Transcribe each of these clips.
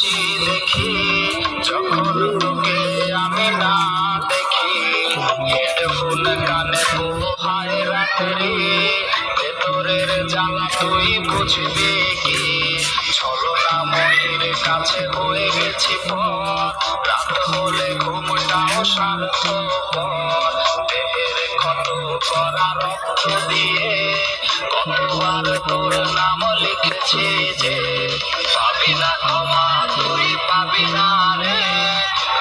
হাসি দেখি যখন তোকে আমি না দেখি। হেডফোন কানে পোহায় রাত্রি, ভেতরের জ্বালা তুই বুঝবি কি? ছলনাময়ীর কাছে হয়ে গেছি পর, রাত হলে ঘুমটাও স্বার্থপর। দেহের ক্ষত করা রক্ত দিয়ে কতবার তোর নাম লিখেছি যে, পাবি না ক্ষমা তুই পাবি না রে,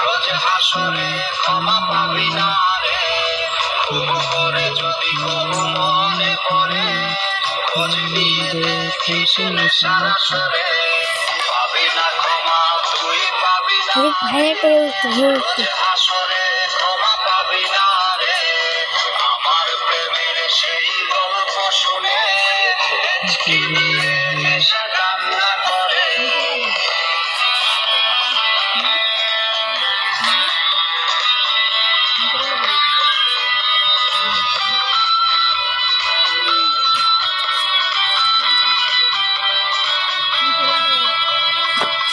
রোজ হাসরে ক্ষমা পাবি না রে। খুব করে যদি কবু মনে পড়ে, খোঁজ নিয়ে দেখিস নেশার আসরে, পাবি না ক্ষমা তুই পাবি না রে, রোজ হাসরে ক্ষমা পাবি না রে। আমার প্রেমের সেই গল্প শুনে হেঁচকি দিয়ে নেশা কান্না করে।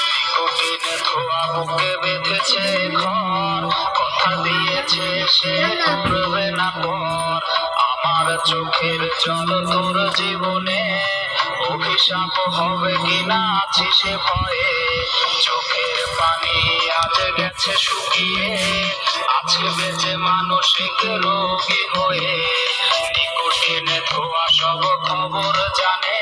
নিকোটিনে ধোয়া বুকে বেঁধেছে ঘর, কথা দিয়েছে সে করবে না পর। আমার চোখের জল তোর জীবনে অভিশাপ হবে কিনা আছি সে ভয়ে। চোখের পানি আজ গেছে শুকিয়ে, আছে বেঁচে মানসিক রোগী হয়ে। নিকোটিনে ধোয়া সব খবর জানে,